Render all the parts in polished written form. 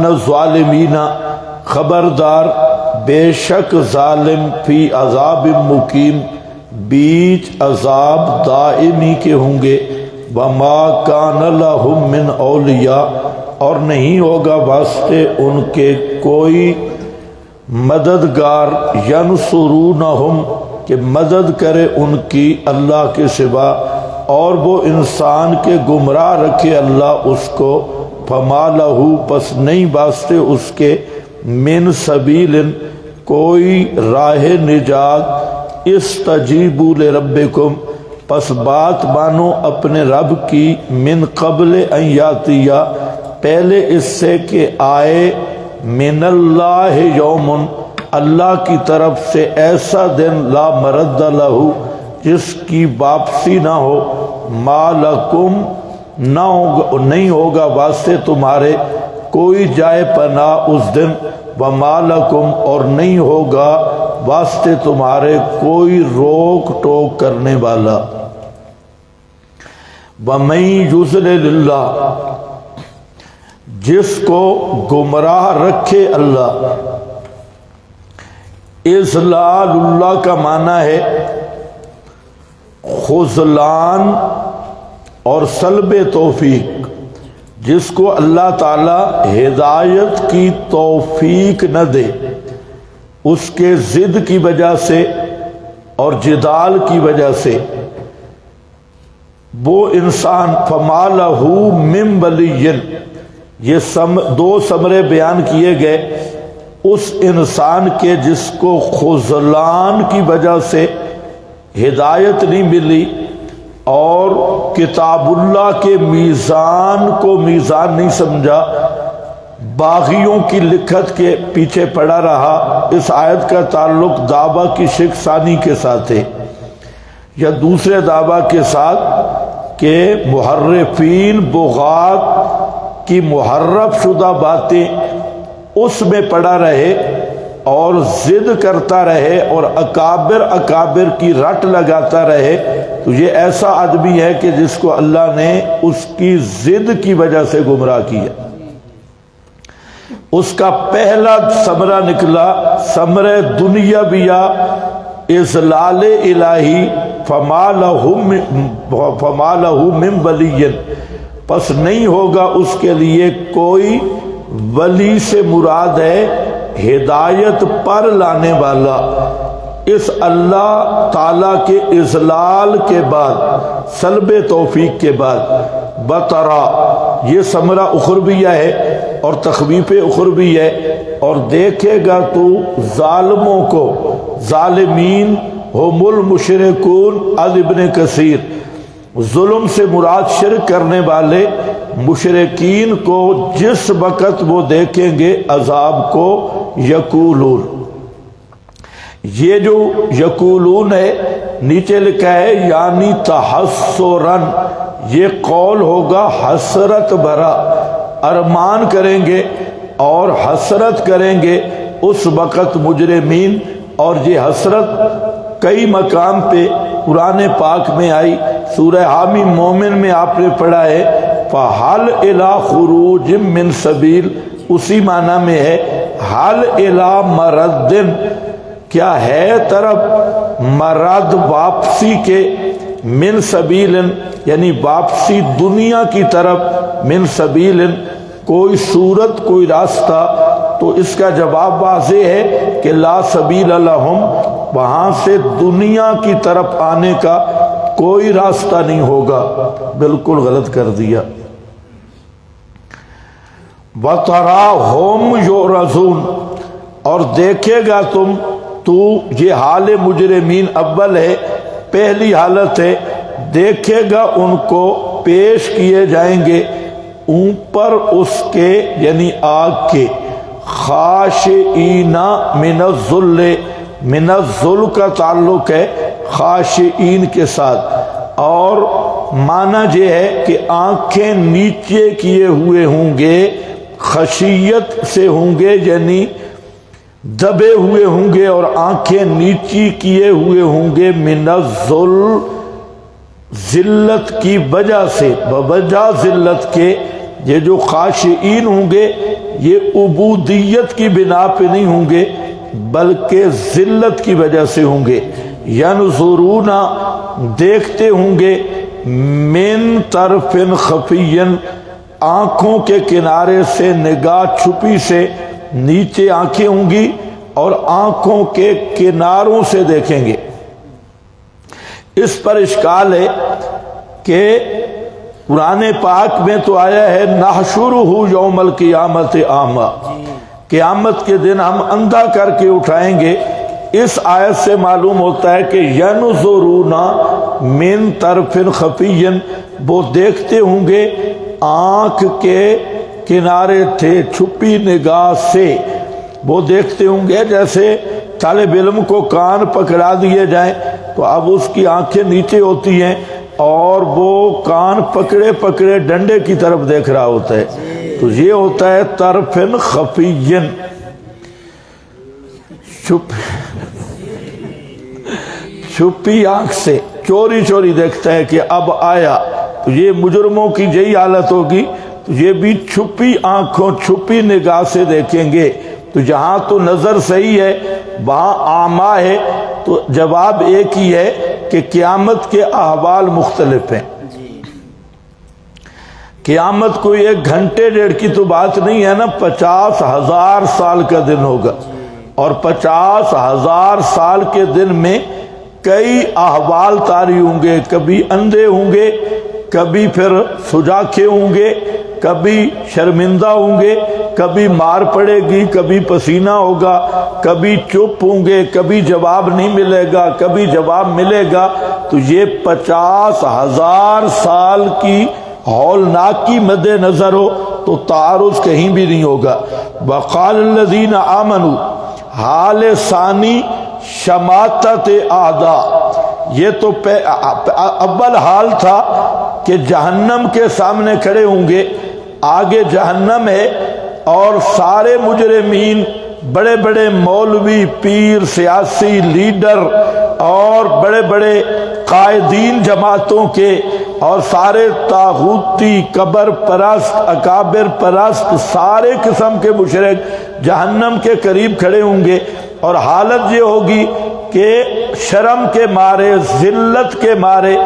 الظالمین خبردار بے شک ظالم فی عذاب مقیم بیچ عذاب دائمی کے ہوں گے، وما کان لہم من اولیاء اور نہیں ہوگا واسطے ان کے کوئی مددگار ینصرونہم کہ مدد کرے ان کی اللہ کے سوا، اور وہ انسان کے گمراہ رکھے اللہ اس کو، فما لہو پس نہیں واسطے اس کے من سبیل کوئی راہ نجات، استجیبوا لربکم پس بات مانو اپنے رب کی، من قبل ان یاتیہ پہلے اس سے کہ آئے، من اللہ یوم اللہ کی طرف سے ایسا دن لا مرد لہو جس کی واپسی نہ ہو، ما لکم نہیں ہوگا واسطے تمہارے کوئی جائے پناہ اس دن، وما لکم اور نہیں ہوگا واسطے تمہارے کوئی روک ٹوک کرنے والا۔ وَمَن يُضْلِلِ اللَّهُ جس کو گمراہ رکھے اللہ، اضلال اللہ کا معنی ہے خذلان اور سلب توفیق، جس کو اللہ تعالی ہدایت کی توفیق نہ دے اس کے ضد کی وجہ سے اور جدال کی وجہ سے، وہ انسان فما لہ من ولی، یہ دو ثمرے بیان کیے گئے اس انسان کے جس کو خذلان کی وجہ سے ہدایت نہیں ملی اور کتاب اللہ کے میزان کو میزان نہیں سمجھا، باغیوں کی لکھت کے پیچھے پڑا رہا۔ اس آیت کا تعلق دعویٰ کی شک ثانی کے ساتھ ہے یا دوسرے دعویٰ کے ساتھ کہ محرفین بغات کی محرف شدہ باتیں اس میں پڑا رہے اور ضد کرتا رہے اور اکابر کی رٹ لگاتا رہے، تو یہ ایسا آدمی ہے کہ جس کو اللہ نے اس کی ضد کی وجہ سے گمراہ کیا۔ اس کا پہلا ثمرہ نکلا ثمرہ دنیاویہ اضلال الہی، فما لہ من ولی پس نہیں ہوگا اس کے لیے کوئی ولی سے مراد ہے ہدایت پر لانے والا۔ اس اللہ تعالی کے اضلال کے بعد سلب توفیق کے بعد بطرا یہ ثمرہ اخرویہ ہے اور تخویف اخروی ہے، اور دیکھے گا تو ظالموں کو، ظالمین ہم المشرکون از ابن کثیر، ظلم سے مراد شرک کرنے والے مشرکین کو جس وقت وہ دیکھیں گے عذاب کو، یقولون یہ جو یقولون ہے نیچے لکھا ہے یعنی تحسرن، یہ قول ہوگا حسرت بھرا، ارمان کریں گے اور حسرت کریں گے اس وقت مجرمین، اور یہ حسرت کئی مقام پہ قرآن پاک میں آئی۔ سورہ حامی مومن میں آپ نے پڑھا ہے فَحَلْ إِلَىٰ خُرُوجٍ مِّن سَبِيلٍ، اسی معنی میں ہے حَلْ إِلَىٰ مَرَدٍ، کیا ہے طرف مرد واپسی کے، من سبیل یعنی واپسی دنیا کی طرف، من سبیل کوئی صورت کوئی راستہ، تو اس کا جواب واضح ہے کہ لا سبیل لہم، وہاں سے دنیا کی طرف آنے کا کوئی راستہ نہیں ہوگا، بالکل غلط کر دیا۔ وَتَرَاهُمْ يُعْرَضُونَ اور دیکھے گا تم، تو یہ حال مجرمین اول ہے، پہلی حالت ہے، دیکھے گا ان کو پیش کیے جائیں گے اوپر اس کے یعنی آگ کے، خاشعین من الذل، من الذل کا تعلق ہے خاشعین کے ساتھ، اور معنی یہ ہے کہ آنکھیں نیچے کیے ہوئے ہوں گے، خشیت سے ہوں گے یعنی دبے ہوئے ہوں گے اور آنکھیں نیچی کیے ہوئے ہوں گے، من الذل ذلت کی وجہ سے، بوجہ ذلت کے یہ جو خاشعین ہوں گے یہ عبودیت کی بنا پہ نہیں ہوں گے بلکہ ذلت کی وجہ سے ہوں گے. ینظرون دیکھتے ہوں گے من طرف خفی آنکھوں کے کنارے سے نگاہ چھپی سے نیچے آنکھیں ہوں گی اور آنکھوں کے کناروں سے دیکھیں گے. اس پر اشکال ہے کہ قرآن پاک میں تو آیا ہے نحشرہ یوم القیامت اعمی، قیامت کے دن ہم اندھا کر کے اٹھائیں گے. اس آیت سے معلوم ہوتا ہے کہ ینظرون من طرف خفی وہ دیکھتے ہوں گے آنکھ کے کنارے تھے چھپی نگاہ سے. وہ دیکھتے ہوں گے جیسے طالب علم کو کان پکڑا دیے جائیں تو اب اس کی آنکھیں نیچے ہوتی ہیں اور وہ کان پکڑے پکڑے ڈنڈے کی طرف دیکھ رہا ہوتا ہے. تو یہ ہوتا ہے طرف خفی، چھپی آنکھ سے چوری چوری دیکھتا ہے کہ اب آیا. تو یہ مجرموں کی یہی حالت ہوگی، تو یہ بھی چھپی آنکھوں چھپی نگاہ سے دیکھیں گے. تو جہاں تو نظر صحیح ہے وہاں اعمیٰ ہے. تو جواب ایک ہی ہے کہ قیامت کے احوال مختلف ہیں. قیامت کوئی 1 گھنٹے 1.5 کی تو بات نہیں ہے نا، 50,000 سال کا دن ہوگا، اور 50,000 سال کے دن میں کئی احوال طاری ہوں گے. کبھی اندھے ہوں گے، کبھی پھر سجاکھے ہوں گے، کبھی شرمندہ ہوں گے، کبھی مار پڑے گی، کبھی پسینہ ہوگا، کبھی چپ ہوں گے، کبھی جواب نہیں ملے گا، کبھی جواب ملے گا. تو یہ 50,000 سال کی ہولناک کی مد نظر ہو تو تعارض کہیں بھی نہیں ہوگا. وقال الذین آمنوا حال ثانی شماتت اعداء، یہ تو اول حال تھا کہ جہنم کے سامنے کھڑے ہوں گے، آگے جہنم ہے اور سارے مجرمین، بڑے بڑے مولوی، پیر، سیاسی لیڈر اور بڑے بڑے قائدین جماعتوں کے اور سارے طاغوتی، قبر پرست، اکابر پرست، سارے قسم کے مشرک جہنم کے قریب کھڑے ہوں گے. اور حالت یہ ہوگی کہ شرم کے مارے، ذلت کے مارے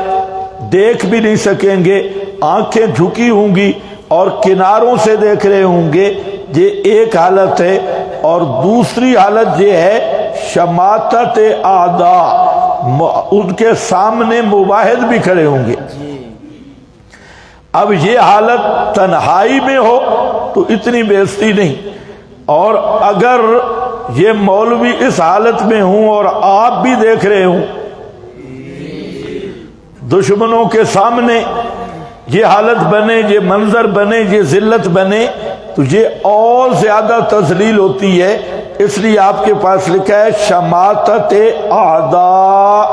دیکھ بھی نہیں سکیں گے، آنکھیں جھکی ہوں گی اور کناروں سے دیکھ رہے ہوں گے. یہ ایک حالت ہے. اور دوسری حالت یہ ہے شماتت اعداء، ان کے سامنے مواحد بھی کھڑے ہوں گے. اب یہ حالت تنہائی میں ہو تو اتنی بے عزتی نہیں، اور اگر یہ مولوی اس حالت میں ہوں اور آپ بھی دیکھ رہے ہوں دشمنوں کے سامنے، یہ حالت بنے، یہ منظر بنے، یہ ذلت بنے تو یہ اور زیادہ تذلیل ہوتی ہے. اس لیے آپ کے پاس لکھا ہے شماتت اعداء.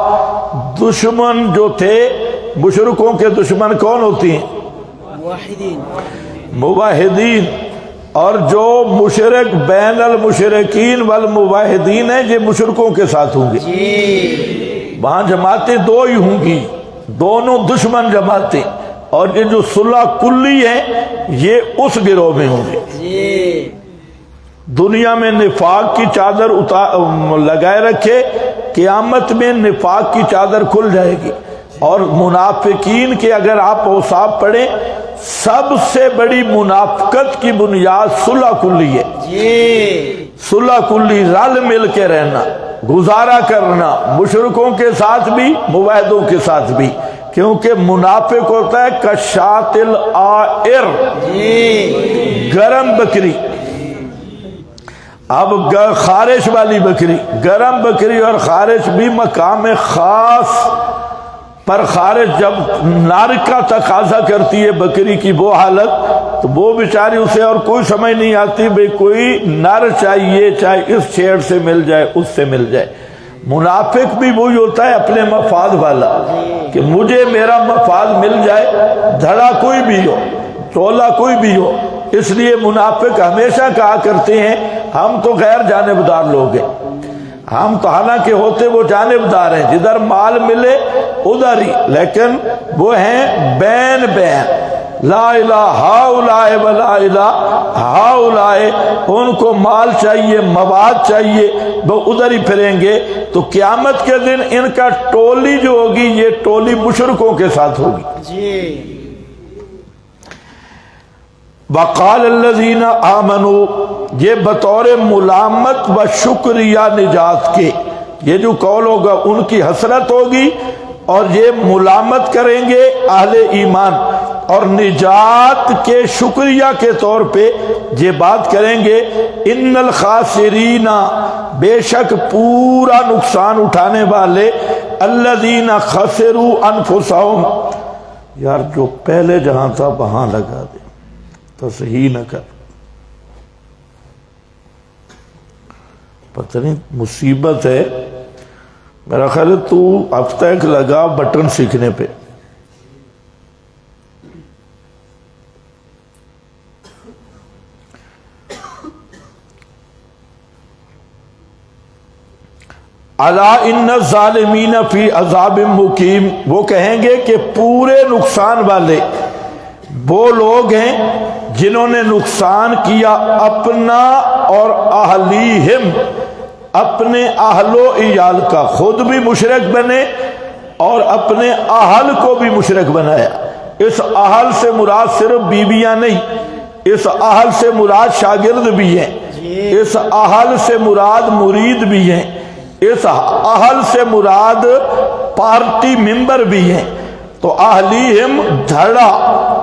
دشمن جو تھے مشرکوں کے دشمن کون ہوتی ہیں؟ موحدین. اور جو مشرک بین المشرکین والموحدین ہیں یہ مشرکوں کے ساتھ ہوں گے. وہاں جماعتیں 2 ہی ہوں گی، دونوں دشمن جماعتیں. اور یہ جو صلح کلی ہیں یہ اس گروہ میں ہوں گے. دنیا میں نفاق کی چادر لگائے رکھے، قیامت میں نفاق کی چادر کھل جائے گی. اور منافقین کے اگر آپ اوصاف پڑھیں، سب سے بڑی منافقت کی بنیاد صلح کلی ہے. صلح کلی، رل مل کے رہنا، گزارا کرنا، مشرکوں کے ساتھ بھی موحدوں کے ساتھ بھی. کیونکہ منافق ہوتا ہے کشات العائر، گرم بکری. اب خارش والی بکری، گرم بکری اور خارش بھی مقام خاص پر. خارش جب نر کا تقاضا کرتی ہے بکری کی وہ حالت، تو وہ بیچاری اسے اور کوئی سمجھ نہیں آتی بھئی کوئی نر چاہیے، چاہے اس چھیڑ سے مل جائے اس سے مل جائے. منافق بھی وہی ہوتا ہے اپنے مفاد والا، کہ مجھے میرا مفاد مل جائے، دھڑا کوئی بھی ہو، تولا کوئی بھی ہو. اس لیے منافق ہمیشہ کہا کرتے ہیں ہم تو غیر جانبدار لوگ ہیں. ہم تو حالانکہ ہوتے وہ جانبدار ہیں، جدھر مال ملے ادھر ہی، لیکن وہ ہیں بین بین. لا الہ ہاؤلائے ولا الہ ہاؤلائے، ان کو مال چاہیے، مواد چاہیے، وہ ادھر ہی پھریں گے۔ تو قیامت کے دن ان کا ٹولی جو ہوگی یہ ٹولی مشرکوں کے ساتھ ہوگی جی۔ وقال الذین آمنوا، یہ بطور ملامت و شکریہ نجات کے، یہ جو قول ہوگا ان کی حسرت ہوگی اور یہ ملامت کریں گے اہل ایمان، اور نجات کے شکریہ کے طور پہ یہ بات کریں گے ان الخاسرین، بے شک پورا نقصان اٹھانے والے، الذین خسروا انفسہم، یار جو پہلے جہاں تھا وہاں لگا دے، تصحیح نہ کر، پتہ نہیں مصیبت ہے، میرا خیال ہے تو ہفتہ ایک لگا بٹن سیکھنے پہ۔ الا ان الظالمین فی عذاب مقیم، وہ کہیں گے کہ پورے نقصان والے وہ لوگ ہیں جنہوں نے نقصان کیا اپنا اور اہلیہم، اپنے اہل و عیال کا، خود بھی مشرک بنے اور اپنے اہل کو بھی مشرک بنایا۔ اس اہل سے مراد صرف بیویاں نہیں، اس اہل سے مراد شاگرد بھی ہیں، اس اہل سے مراد مرید بھی ہیں، اس اہل سے مراد پارٹی ممبر بھی ہیں۔ تو اہلیہم دھڑا،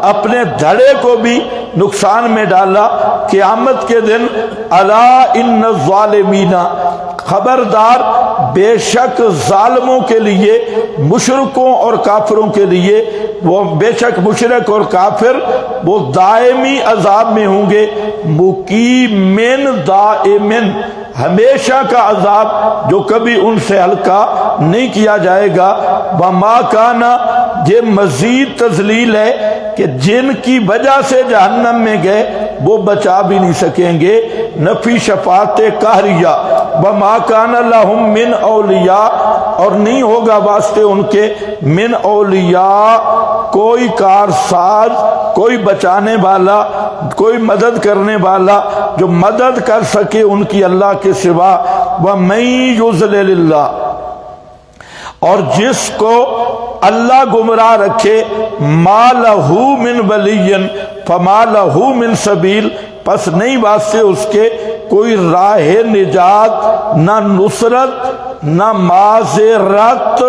اپنے دھڑے کو بھی نقصان میں ڈالا قیامت کے دن۔ الا ان الظالمین، خبردار بے شک ظالموں کے لیے، مشرکوں اور کافروں کے لیے، وہ بے شک مشرک اور کافر وہ دائمی عذاب میں ہوں گے، مقیمن دائمن، ہمیشہ کا عذاب جو کبھی ان سے ہلکا نہیں کیا جائے گا۔ وما کانا، یہ مزید تذلیل ہے کہ جن کی وجہ سے جہنم میں گئے وہ بچا بھی نہیں سکیں گے، نفی شفاعت قہریہ۔ وما کان لہم من اولیاء، اور نہیں ہوگا واسطے ان کے من اولیاء کوئی کارساز، کوئی بچانے والا، کوئی مدد کرنے والا جو مدد کر سکے ان کی اللہ کے سوا۔ وَمَن يُضْلِلِ اللَّهُ، اور جس کو اللہ گمراہ رکھے، ما لہو من ولی فما لہو من سبیل، پس نہیں واسطے اس کے کوئی راہ نجات، نہ نصرت، نہ معذرت،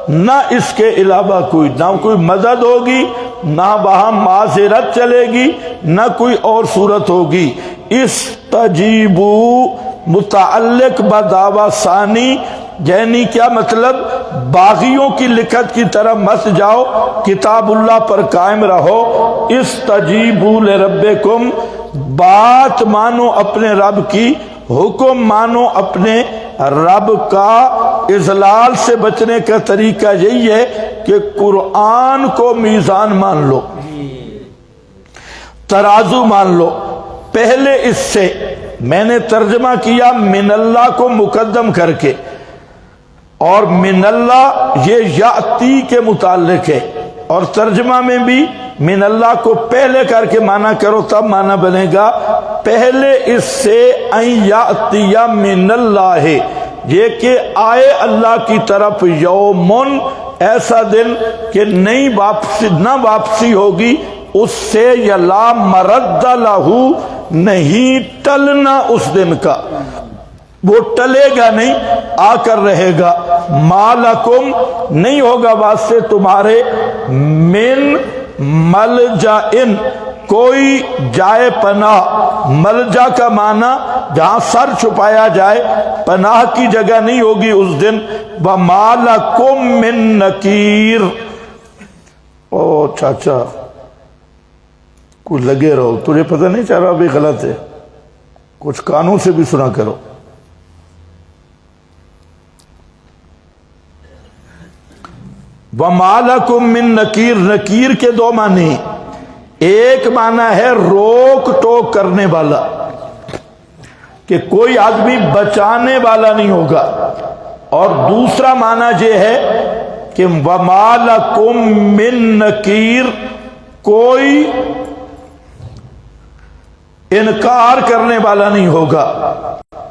نہ اس کے علاوہ کوئی، نہ کوئی مدد ہوگی، نہ وہاں معذرت چلے گی، نہ کوئی اور صورت ہوگی۔ استجیبو متعلق بدعوی ثانی، یعنی کیا مطلب؟ باغیوں کی لکھت کی طرح مت جاؤ، کتاب اللہ پر قائم رہو۔ استجیبوا لربکم، بات مانو اپنے رب کی، حکم مانو اپنے رب کا۔ اضلال سے بچنے کا طریقہ یہی ہے کہ قرآن کو میزان مان لو، ترازو مان لو۔ پہلے اس سے میں نے ترجمہ کیا من اللہ کو مقدم کر کے، اور من اللہ یہ یاتی کے متعلق ہے، اور ترجمہ میں بھی من اللہ کو پہلے کر کے معنی کرو تب معنی بنے گا۔ پہلے اس سے ان یاتی من اللہ ہے، یہ کہ آئے اللہ کی طرف یومن، ایسا دن کہ نہ واپسی ہوگی اس سے، یا لا مرد لہو، نہیں ٹلنا اس دن کا، وہ ٹلے گا نہیں، آ کر رہے گا۔ مالکم، نہیں ہوگا واسطے تمہارے، من ملجئن، کوئی جائے پناہ۔ ملجا کا معنی جہاں سر چھپایا جائے، پناہ کی جگہ نہیں ہوگی اس دن۔ وما لکم من نکیر، او چاچا کوئی لگے رہو، تجھے پتہ نہیں چل رہا بھی غلط ہے، کچھ کانوں سے بھی سنا کرو۔ وَمَا لَكُم مِّن نَکیر، نکیر کے دو معنی، ایک معنی ہے روک ٹوک کرنے والا، کہ کوئی آدمی بچانے والا نہیں ہوگا، اور دوسرا معنی یہ ہے کہ وَمَا لَكُم مِّن نَکیر، کوئی انکار کرنے والا نہیں ہوگا۔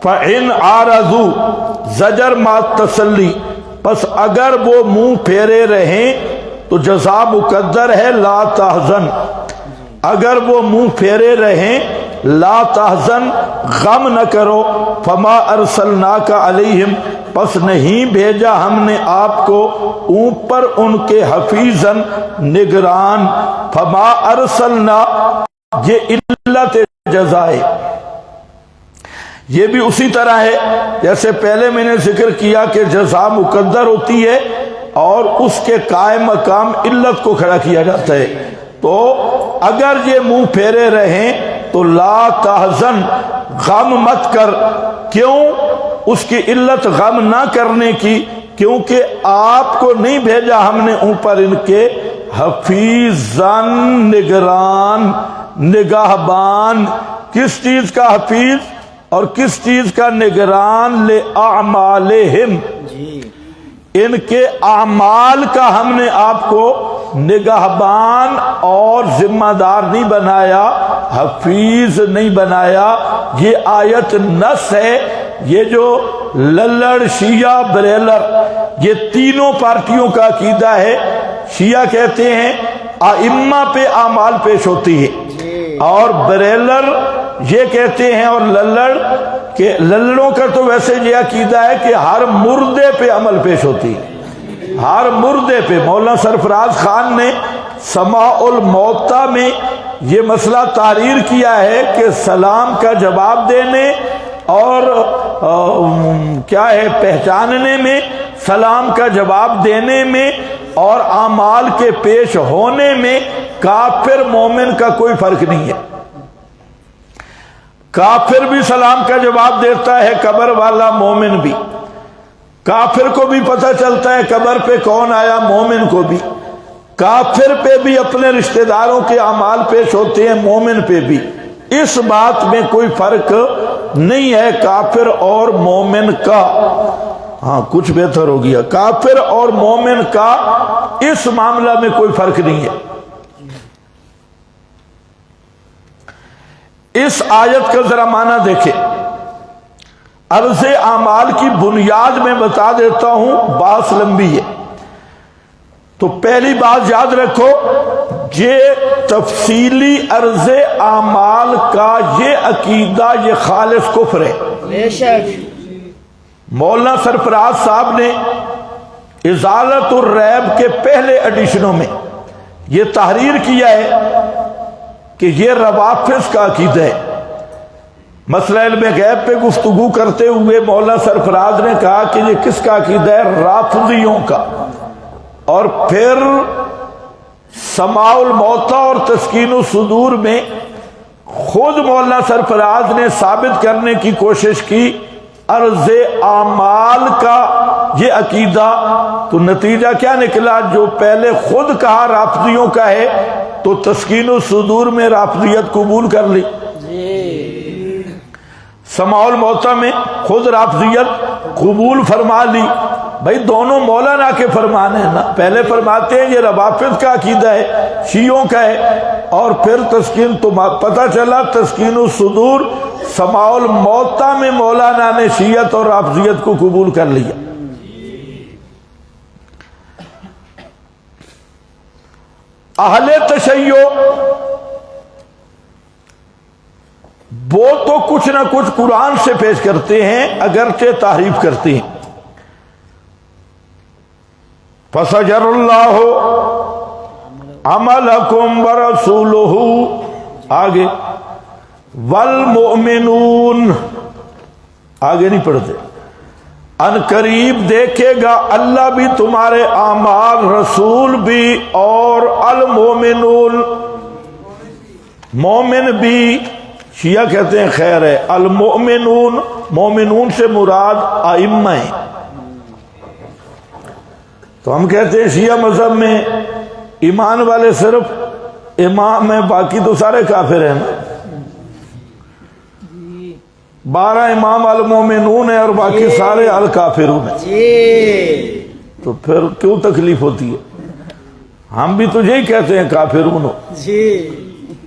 فَإِنْ عَارَضُوا زجر ما تسلی، پس اگر وہ منہ پھیرے رہیں تو جزا مقدر ہے لا تحزن، اگر وہ منہ پھیرے رہیں لا تحزن غم نہ کرو، فما ارسلناک علیہم پس نہیں بھیجا ہم نے آپ کو اوپر ان کے حفیظاً نگران، فما ارسلنا یہ علت جزائے، یہ بھی اسی طرح ہے جیسے پہلے میں نے ذکر کیا کہ جزا مقدر ہوتی ہے اور اس کے قائم مقام علت کو کھڑا کیا جاتا ہے۔ تو اگر یہ منہ پھیرے رہیں تو لا تحزن غم مت کر، کیوں؟ اس کی علت غم نہ کرنے کی، کیونکہ آپ کو نہیں بھیجا ہم نے اوپر ان کے حفیظاً نگران، نگہبان۔ کس چیز کا حفیظ اور کس چیز کا نگران؟ لِأَعْمَالِهِمْ، ان کے اعمال کا ہم نے آپ کو نگہبان اور ذمہ دار نہیں بنایا، حفیظ نہیں بنایا۔ یہ آیت نص ہے۔ یہ جو للڑ، شیعہ، بریلر، یہ تینوں پارٹیوں کا عقیدہ ہے۔ شیعہ کہتے ہیں ائمہ پہ اعمال پیش ہوتی ہے، اور بریلر یہ کہتے ہیں، اور للڑ کہ للڑوں کا تو ویسے یہ عقیدہ ہے کہ ہر مردے پہ عمل پیش ہوتی ہے، ہر مردے پہ۔ مولانا سرفراز خان نے سماع الموتیٰ میں یہ مسئلہ تحریر کیا ہے کہ سلام کا جواب دینے اور کیا ہے پہچاننے میں، سلام کا جواب دینے میں اور اعمال کے پیش ہونے میں کافر مومن کا کوئی فرق نہیں ہے۔ کافر بھی سلام کا جواب دیتا ہے، قبر والا مومن بھی۔ کافر کو بھی پتہ چلتا ہے قبر پہ کون آیا، مومن کو بھی۔ کافر پہ بھی اپنے رشتہ داروں کے اعمال پیش ہوتے ہیں، مومن پہ بھی۔ اس بات میں کوئی فرق نہیں ہے کافر اور مومن کا۔ ہاں کچھ بہتر ہو گیا، کافر اور مومن کا اس معاملہ میں کوئی فرق نہیں ہے۔ اس آیت کا ذرا معنی دیکھیں۔ عرض اعمال کی بنیاد میں بتا دیتا ہوں، بات لمبی ہے تو پہلی بات یاد رکھو، یہ تفصیلی عرض اعمال کا یہ عقیدہ یہ خالص کفر ہے۔ بے شک مولانا سرفراز صاحب نے ازالت الریب کے پہلے ایڈیشنوں میں یہ تحریر کیا ہے کہ یہ روافض کا عقیدہ ہے۔ مسئلہ علم غیب پہ گفتگو کرتے ہوئے مولانا سرفراز نے کہا کہ یہ کس کا عقیدہ ہے؟ رافضیوں کا۔ اور پھر سماع الموتیٰ اور تسکین الصدور میں خود مولانا سرفراز نے ثابت کرنے کی کوشش کی عرض اعمال کا یہ عقیدہ، تو نتیجہ کیا نکلا؟ جو پہلے خود کہا رافضیوں کا ہے تو تسکین الصدور میں رافضیت قبول کر لی، سماع الموتیٰ میں خود رافضیت قبول فرما لی۔ بھائی دونوں مولانا کے فرمان ہیں نا، پہلے فرماتے ہیں یہ روافض کا عقیدہ ہے، شیعوں کا ہے، اور پھر تسکین، تو پتہ چلا تسکین الصدور سماع الموتیٰ میں مولانا نے شیعت اور رافضیت کو قبول کر لیا۔ اہل تشیع وہ تو کچھ نہ کچھ قرآن سے پیش کرتے ہیں، اگرچہ تحریف کرتے ہیں۔ فَسَجَرَ اللَّهُ عَمَلَكُمْ وَرَسُولُهُ، آگے وَالْمُؤْمِنُونَ، آگے نہیں پڑھتے، ان قریب دیکھے گا اللہ بھی تمہارے اعمال، رسول بھی، اور المؤمنون، مومن بھی۔ شیعہ کہتے ہیں خیر ہے، المؤمنون، مومنون سے مراد ائمہ ہیں۔ تو ہم کہتے ہیں شیعہ مذہب میں ایمان والے صرف امام ہیں، باقی تو سارے کافر ہیں نا۔ 12 امام المومنون ہیں اور باقی سارے الکافرون ہیں، تو پھر کیوں تکلیف ہوتی ہے؟ ہم بھی تجھے ہی کہتے ہیں کافرون.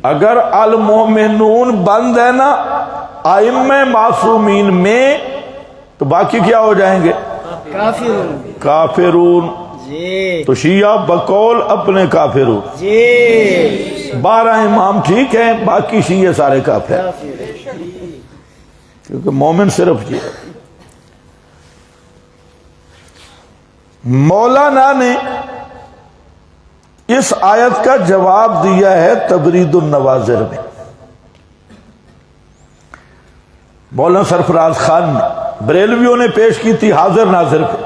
اگر المومنون بند ہے نا ائمہ معصومین میں تو باقی کیا ہو جائیں گے؟ کافرون. تو شیعہ بقول اپنے کافرون. 12 امام ٹھیک ہیں، باقی شیعہ سارے کافر، کیونکہ مومن صرف یہ. مولانا نے اس آیت کا جواب دیا ہے تبرید النواظر میں. مولانا سرفراز خان نے، بریلویوں نے پیش کی تھی حاضر ناظر پہ،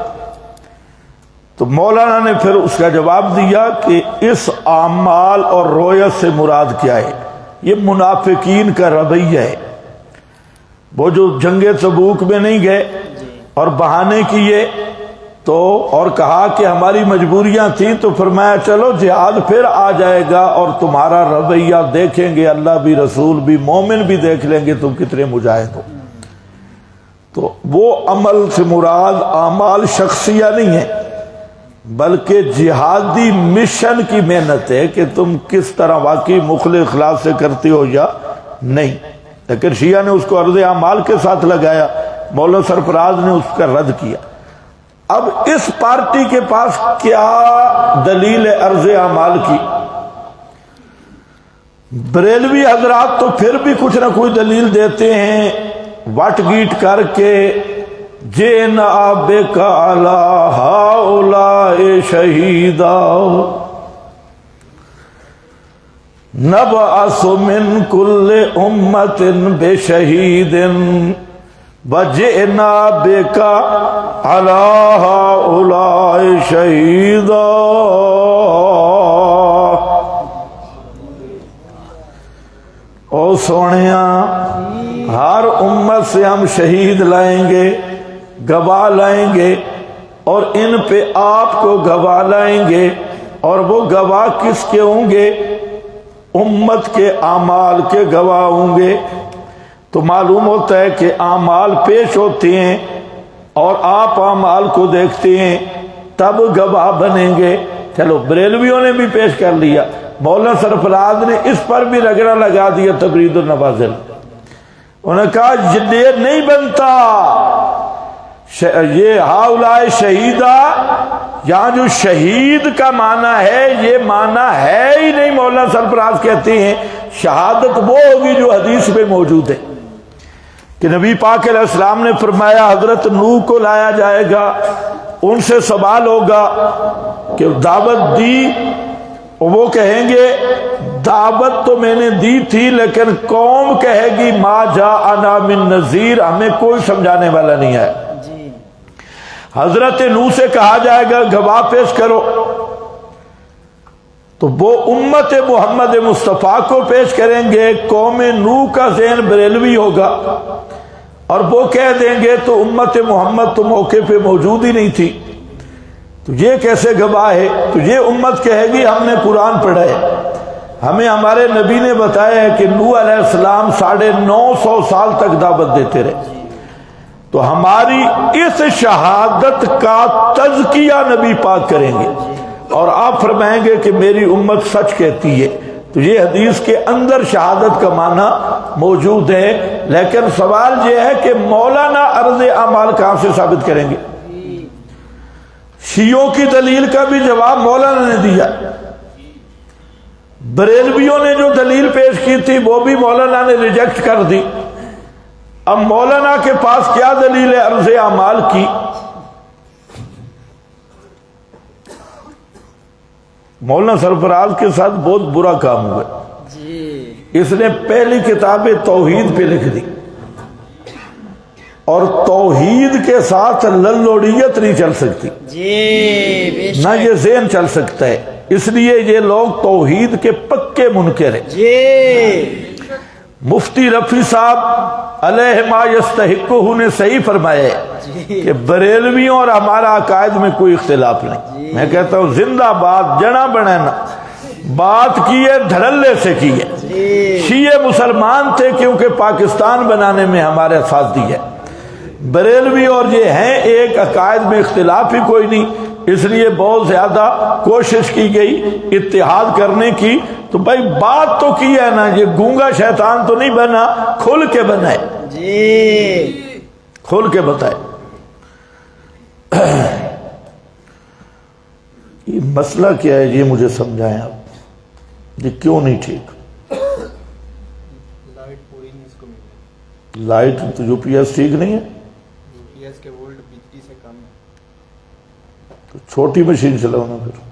تو مولانا نے پھر اس کا جواب دیا کہ اس اعمال اور رویت سے مراد کیا ہے. یہ منافقین کا رویہ ہے. وہ جو جنگ تبوک میں نہیں گئے اور بہانے کیے تو اور کہا کہ ہماری مجبوریاں تھیں، تو فرمایا چلو جہاد پھر آ جائے گا اور تمہارا رویہ دیکھیں گے، اللہ بھی رسول بھی مومن بھی دیکھ لیں گے تم کتنے مجاہد ہو. تو وہ عمل سے مراد اعمال شخصیہ نہیں ہے بلکہ جہادی مشن کی محنت ہے کہ تم کس طرح واقعی مخلص اخلاص سے کرتے ہو یا نہیں. لیکن شیعہ نے اس کو عرض اعمال کے ساتھ لگایا، مولانا سرفراز نے اس کا رد کیا. اب اس پارٹی کے پاس کیا دلیل ہے عرض اعمال کی؟ بریلوی حضرات تو پھر بھی کچھ نہ کوئی دلیل دیتے ہیں وٹ گیٹ کر کے، جینا بک علی ہؤلاء شہیدا نبعث من کل امت بشہید وجئنا بک علی ہؤلاء شہیدا. او سونیاں، ہر امت سے ہم شہید لائیں گے، گواہ لائیں گے، اور ان پہ آپ کو گواہ لائیں گے. اور وہ گواہ کس کے ہوں گے؟ امت کے اعمال کے گواہ ہوں گے. تو معلوم ہوتا ہے کہ اعمال پیش ہوتے ہیں اور آپ اعمال کو دیکھتے ہیں تب گواہ بنیں گے. چلو بریلویوں نے بھی پیش کر لیا، مولانا سرفراز نے اس پر بھی رگڑا لگا دیا تبرید النواظر. انہوں نے کہا یہ نہیں بنتا، یہ ہؤلاء شہیدہ یہاں جو شہید کا معنی ہے یہ معنی ہے ہی نہیں. مولانا سرفراز کہتے ہیں شہادت وہ ہوگی جو حدیث میں موجود ہے کہ نبی پاک علیہ السلام نے فرمایا حضرت نوح کو لایا جائے گا، ان سے سوال ہوگا کہ دعوت دی، وہ کہیں گے دعوت تو میں نے دی تھی لیکن قوم کہے گی ما جاءنا من نذیر، ہمیں کوئی سمجھانے والا نہیں ہے. حضرت نوح سے کہا جائے گا گواہ پیش کرو، تو وہ امت محمد مصطفیٰ کو پیش کریں گے. قوم نوح کا ذہن بریلوی ہوگا اور وہ کہہ دیں گے تو امت محمد تو موقع پہ موجود ہی نہیں تھی، تو یہ کیسے گواہ ہے؟ تو یہ امت کہے گی ہم نے قرآن پڑھا ہے، ہمیں ہمارے نبی نے بتایا ہے کہ نوح علیہ السلام 950 سال تک دعوت دیتے رہے. تو ہماری اس شہادت کا تزکیہ نبی پاک کریں گے اور آپ فرمائیں گے کہ میری امت سچ کہتی ہے. تو یہ حدیث کے اندر شہادت کا معنی موجود ہے. لیکن سوال یہ ہے کہ مولانا عرض اعمال کہاں سے ثابت کریں گے؟ شیعوں کی دلیل کا بھی جواب مولانا نے دیا، بریلویوں نے جو دلیل پیش کی تھی وہ بھی مولانا نے ریجیکٹ کر دی. اب مولانا کے پاس کیا دلیل ہے عرض اعمال کی؟ مولانا سرفراز کے ساتھ بہت برا کام ہوا. اس نے پہلی کتاب توحید پہ لکھ دی اور توحید کے ساتھ للوڑیت نہیں چل سکتی، نہ یہ ذہن چل سکتا ہے. اس لیے یہ لوگ توحید کے پکے منکر ہیں. مفتی رفیع صاحب علیہ ما یستحقہ نے صحیح فرمایا ہے کہ بریلویوں اور ہمارا عقائد میں کوئی اختلاف نہیں. میں کہتا ہوں زندہ باد جنا بنانا بات کی ہے دھڑلے سے کی ہے. شیعہ مسلمان تھے کیونکہ پاکستان بنانے میں ہمارے ساتھ دی ہے. بریلوی اور یہ ہیں ایک عقائد میں اختلاف ہی کوئی نہیں. اس لیے بہت زیادہ کوشش کی گئی اتحاد کرنے کی. تو بھائی بات تو کی ہے نا، یہ گونگا شیطان تو نہیں بنا، کھل کے بنا ہے جی، کھل کے بتائے. یہ مسئلہ کیا ہے یہ مجھے سمجھائیں آپ، یہ کیوں نہیں ٹھیک؟ لائٹ پوری نہیں اس کو مل رہی. لائٹ تو یو پی ایس ٹھیک نہیں ہے، یو پی ایس کے وولٹ بجلی سے کم ہے. تو چھوٹی مشین چلاؤ نا پھر.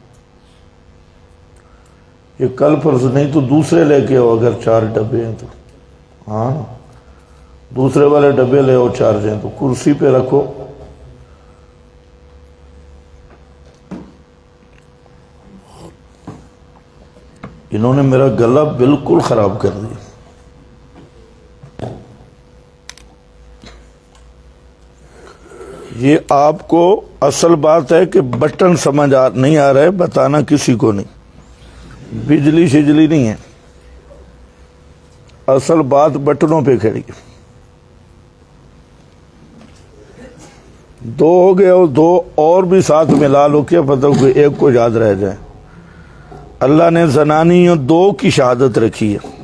یہ کل پرسوں نہیں تو دوسرے لے کے آؤ، اگر 4 ڈبے ہیں تو. ہاں دوسرے والے ڈبے لے آؤ چارج ہیں تو کرسی پہ رکھو. انہوں نے میرا گلا بالکل خراب کر دیا. یہ آپ کو اصل بات ہے کہ بٹن سمجھ نہیں آ رہا ہے، بتانا کسی کو نہیں، بجلی شجلی نہیں ہے، اصل بات بٹنوں پہ کھڑی. 2 ہو گئے اور 2 اور بھی ساتھ ملا لو، کیا پتہ کوئی ایک کو یاد رہ جائے. اللہ نے زنانی 2 کی شہادت رکھی ہے،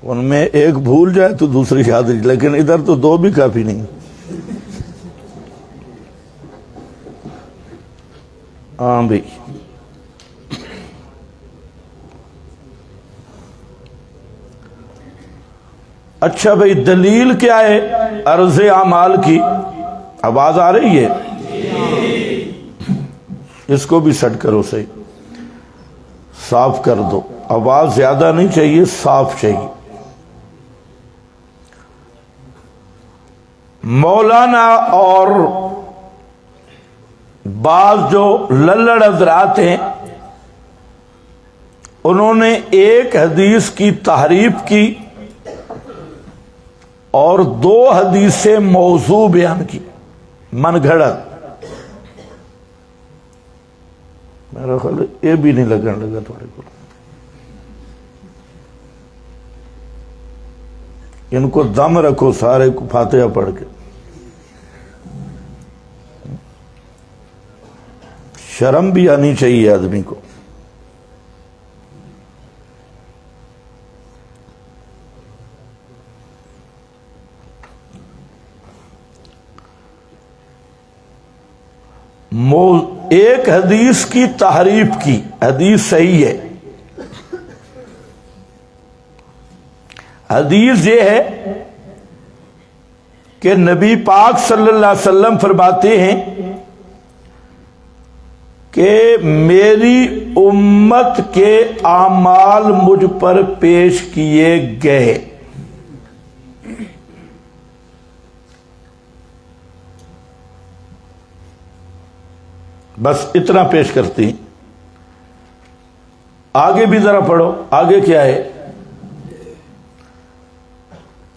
ان میں ایک بھول جائے تو دوسری شہادت، لیکن ادھر تو 2 بھی کافی نہیں. ہاں بھائی اچھا بھائی دلیل کیا ہے عرض اعمال کی؟ آواز آ رہی ہے؟ اس کو بھی سیٹ کرو، صحیح صاف کر دو، آواز زیادہ نہیں چاہیے، صاف چاہیے. مولانا اور بعض جو للڑ حضرات ہیں انہوں نے ایک حدیث کی تحریف کی اور 2 حدیثیں موضوع بیان کی، من گھڑت. میرا خیال ہے یہ بھی نہیں لگن لگا تھوڑے کو. ان کو دم رکھو سارے کو فاتحہ پڑھ کے. شرم بھی آنی چاہیے آدمی کو. ایک حدیث کی تحریف کی، حدیث صحیح ہے. حدیث یہ ہے کہ نبی پاک صلی اللہ علیہ وسلم فرماتے ہیں کہ میری امت کے اعمال مجھ پر پیش کیے گئے. بس اتنا پیش کرتی. آگے بھی ذرا پڑھو، آگے کیا ہے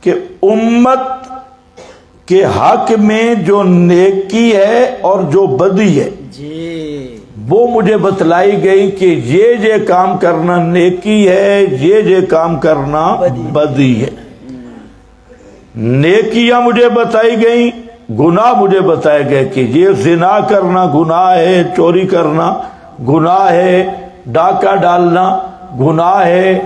کہ امت کے حق میں جو نیکی ہے اور جو بدی ہے جی، وہ مجھے بتلائی گئی کہ یہ کام کرنا نیکی ہے، یہ کام کرنا بدی ہے. نیکیاں مجھے بتائی گئیں، گناہ مجھے بتائے گئے کہ یہ زنا کرنا گناہ ہے، چوری کرنا گناہ ہے، ڈاکہ ڈالنا گناہ ہے،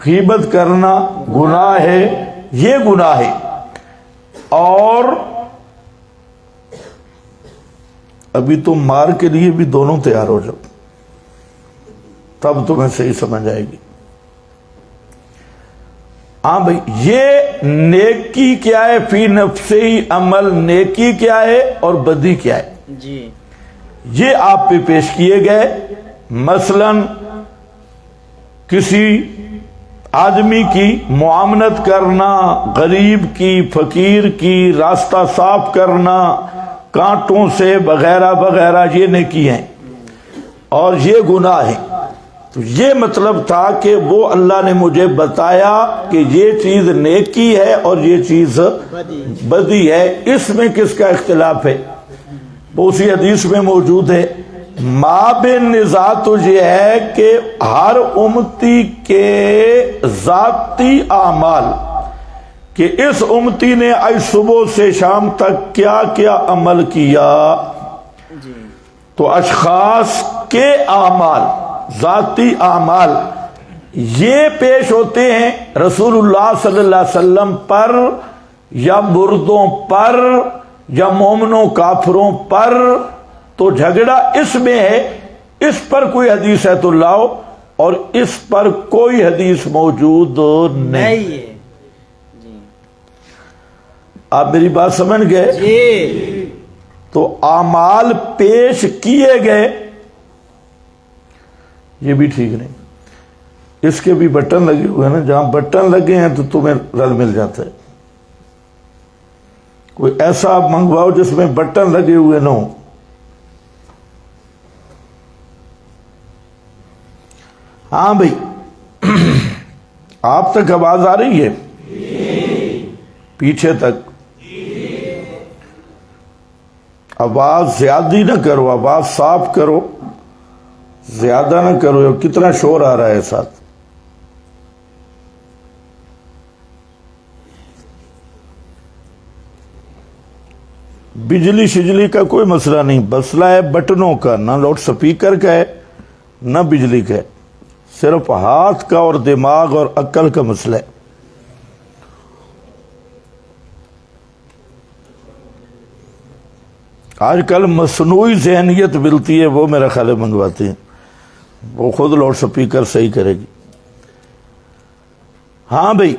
غیبت کرنا گناہ ہے، یہ گناہ ہے. اور ابھی تم مار کے لیے بھی دونوں تیار ہو جاؤ، تب تمہیں صحیح سمجھ آئے گی. ہاں بھائی یہ نیکی کیا ہے، فی نفسی عمل نیکی کیا ہے اور بدی کیا ہے، جی یہ آپ پہ پیش کیے گئے. مثلا کسی آدمی کی معاملت کرنا، غریب کی، فقیر کی، راستہ صاف کرنا، کانٹوں سے وغیرہ وغیرہ، یہ نیکی ہیں اور یہ گناہ ہیں. تو یہ مطلب تھا کہ وہ اللہ نے مجھے بتایا کہ یہ چیز نیکی ہے اور یہ چیز بدی ہے. اس میں کس کا اختلاف ہے؟ وہ اسی حدیث میں موجود ہے. ما بین نزاع تو یہ ہے کہ ہر امتی کے ذاتی اعمال کہ اس امتی نے آج صبح سے شام تک کیا کیا عمل کیا. تو اشخاص کے اعمال، ذاتی اعمال یہ پیش ہوتے ہیں رسول اللہ صلی اللہ علیہ وسلم پر یا مردوں پر یا مومنوں کافروں پر. تو جھگڑا اس میں ہے، اس پر کوئی حدیث ہے تو لاؤ، اور اس پر کوئی حدیث موجود نہیں ہے. آپ میری بات سمجھ گئے؟ تو اعمال پیش کیے گئے یہ بھی ٹھیک نہیں. اس کے بھی بٹن لگے ہوئے ہیں نا، جہاں بٹن لگے ہیں تو تمہیں رل مل جاتا ہے. کوئی ایسا آپ منگواؤ جس میں بٹن لگے ہوئے نہ ہوں. ہاں بھائی، آپ تک آواز آ رہی ہے؟ پیچھے تک آواز زیادہ نہ کرو، آواز صاف کرو، زیادہ نہ کرو. کتنا شور آ رہا ہے ساتھ. بجلی شجلی کا کوئی مسئلہ نہیں، مسئلہ ہے بٹنوں کا، نہ لاؤڈ سپیکر کا ہے نہ بجلی کا ہے، صرف ہاتھ کا اور دماغ اور عقل کا مسئلہ ہے. آج کل مصنوعی ذہنیت ملتی ہے، وہ میرا خیال ہے منگواتے ہیں، وہ خود لاؤڈ سپیکر صحیح کرے گی. ہاں بھائی،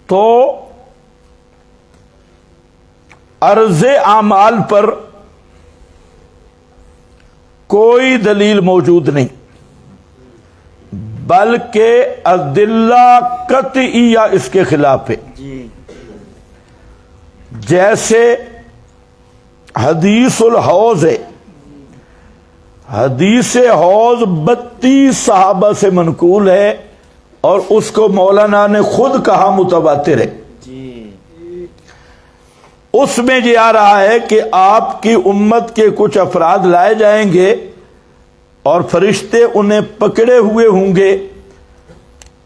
تو عرض اعمال پر کوئی دلیل موجود نہیں، بلکہ ادلہ قطعیہ اس کے خلاف ہے. جیسے حدیث الحوض ہے، حدیث حوض 32 صحابہ سے منقول ہے، اور اس کو مولانا نے خود کہا متواتر ہے. اس میں یہ آ رہا ہے کہ آپ کی امت کے کچھ افراد لائے جائیں گے اور فرشتے انہیں پکڑے ہوئے ہوں گے،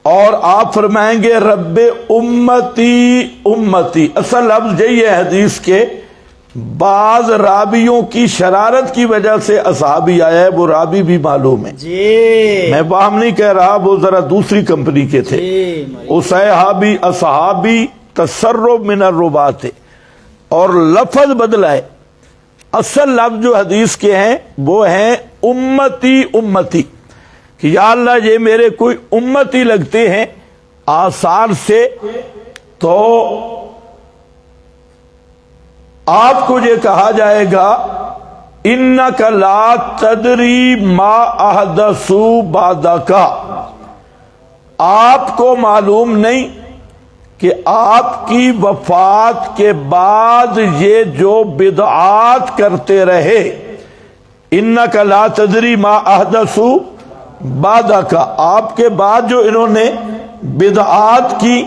اور آپ فرمائیں گے رب امتی امتی. اصل لفظ یہی ہے حدیث کے، بعض راویوں کی شرارت کی وجہ سے اصحابی آیا ہے، وہ راوی بھی معلوم ہے. میں باہم نہیں کہہ رہا، وہ ذرا دوسری کمپنی کے تھے. اصحابی اصحابی تسرب من الربات ہے، اور لفظ بدلا ہے. اصل لفظ جو حدیث کے ہیں وہ ہیں امتی امتی، کہ یا اللہ یہ میرے کوئی امتی لگتے ہیں آثار سے. تو آپ کو یہ کہا جائے گا انک لا تدری ما احدثوا بعدک، آپ کو معلوم نہیں کہ آپ کی وفات کے بعد یہ جو بدعات کرتے رہے. انک لا تدری ما احدثوا بعدک، آپ کے بعد جو انہوں نے بدعات کی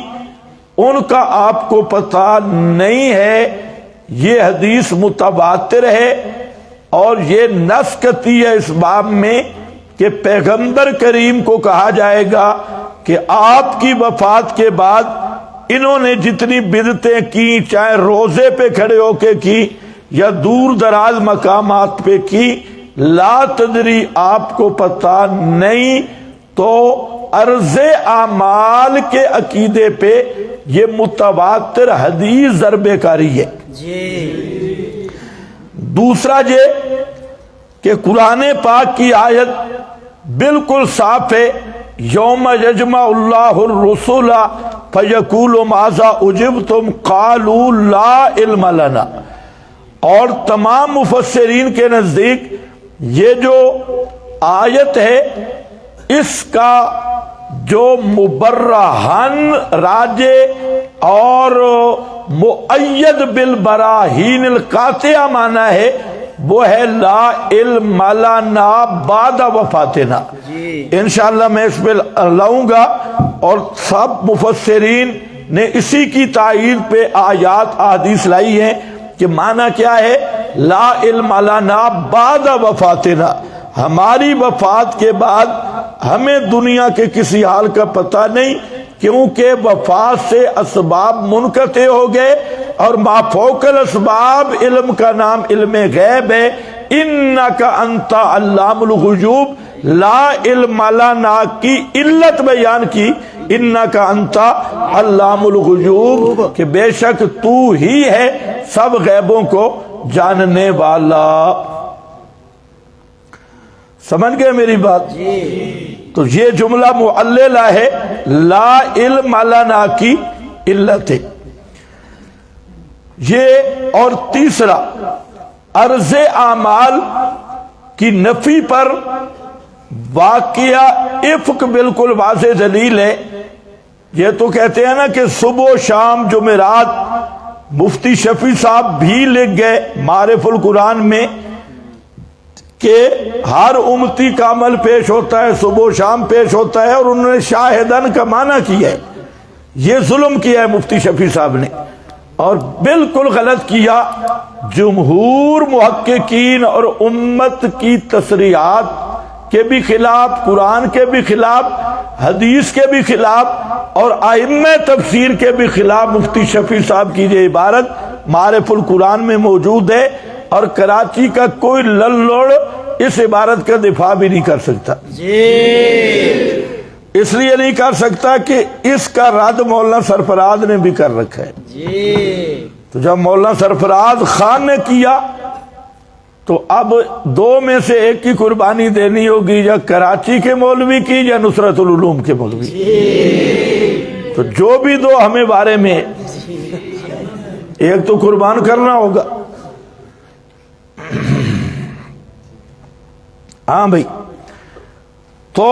ان کا آپ کو پتہ نہیں ہے. یہ حدیث متواتر ہے، اور یہ نص قطعی ہے اس باب میں کہ پیغمبر کریم کو کہا جائے گا کہ آپ کی وفات کے بعد انہوں نے جتنی بدعتیں کی، چاہے روزے پہ کھڑے ہو کے کی یا دور دراز مقامات پہ کی، لا تدری آپ کو پتہ نہیں. تو عرض اعمال کے عقیدے پہ یہ متواتر حدیث ضرب کاری ہے. دوسرا یہ کہ قرآن پاک کی آیت بالکل صاف ہے، یوم یجمع اللہ الرسل فیقول ماذا اجبتم قالوا لا علم لنا. اور تمام مفسرین کے نزدیک یہ جو آیت ہے اس کا جو مبرہن راجے اور مؤید بالبراہین القاطعہ معنی ہے وہ ہے لا علم لنا بعد وفاتنا. انشاءاللہ میں اس پہ لاؤں گا، اور سب مفسرین نے اسی کی تائید پہ آیات احادیث لائی ہیں کہ معنی کیا ہے لا علم لنا بعد وفاتنا، ہماری وفات کے بعد ہمیں دنیا کے کسی حال کا پتہ نہیں، کیونکہ وفات سے اسباب منقطع ہو گئے، اور ما فوق الاسباب علم کا نام علم غیب ہے۔ انک انت علام الغیوب، لا علم لنا کی علت بیان کی، انک انت علام الغیوب، کہ بے شک تو ہی ہے سب غیبوں کو جاننے والا۔ سمجھ گئے میری بات؟ تو یہ جملہ معللہ ہے، لا علم لنا کی علت ہے یہ۔ اور تیسرا، عرض اعمال کی نفی پر واقعہ افق بالکل واضح دلیل ہے۔ یہ تو کہتے ہیں نا کہ صبح و شام جمعرات مفتی شفیع صاحب بھی لکھ گئے معارف القرآن میں کہ ہر امتی کا عمل پیش ہوتا ہے، صبح و شام پیش ہوتا ہے، اور انہوں نے شاہدن کا معنی کیا ہے۔ یہ ظلم کیا ہے مفتی شفیع صاحب نے، اور بالکل غلط کیا۔ جمہور محققین اور امت کی تصریحات کے بھی خلاف، قرآن کے بھی خلاف، حدیث کے بھی خلاف، اور ائمہ تفسیر کے بھی خلاف مفتی شفیع صاحب کی یہ عبارت معارف القرآن میں موجود ہے، اور کراچی کا کوئی للوڑ اس عبارت کا دفاع بھی نہیں کر سکتا۔ اس لیے نہیں کر سکتا کہ اس کا رد مولانا سرفراز نے بھی کر رکھا ہے۔ تو جب مولانا سرفراز خان نے کیا تو اب دو میں سے ایک کی قربانی دینی ہوگی، یا کراچی کے مولوی کی یا نصرت العلوم کے مولوی کی۔ تو جو بھی دو ہمیں بارے میں، ایک تو قربان کرنا ہوگا۔ ہاں بھائی، تو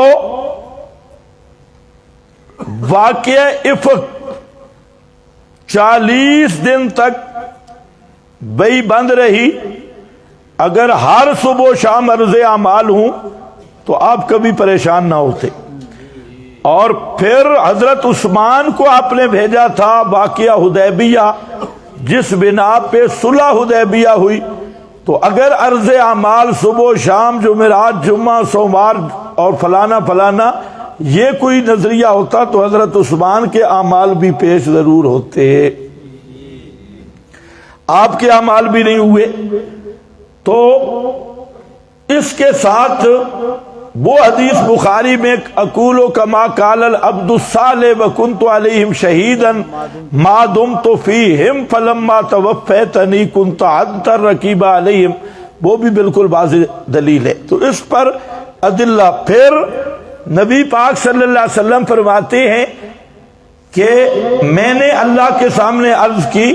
واقعہ افق 40 دن تک بئی بند رہی۔ اگر ہر صبح و شام عرض اعمال ہوں تو آپ کبھی پریشان نہ ہوتے۔ اور پھر حضرت عثمان کو آپ نے بھیجا تھا واقعہ حدیبیہ، جس بنا پہ صلح حدیبیہ ہوئی۔ تو اگر عرض اعمال صبح و شام جمعرات جمعہ سوموار اور فلانا فلانا یہ کوئی نظریہ ہوتا تو حضرت عثمان کے اعمال بھی پیش ضرور ہوتے، آپ کے اعمال بھی نہیں ہوئے۔ تو اس کے ساتھ وہ حدیث بخاری میں اقول کما قال العبد الصالح وکنت علیہم شہیدا ما دمت فیہم فلما توفیتنی کنت انت الرقیب علیہم، وہ بھی بالکل واضح دلیل ہے۔ تو اس پر ادلہ۔ پھر نبی پاک صلی اللہ علیہ وسلم فرماتے ہیں کہ میں نے اللہ کے سامنے عرض کی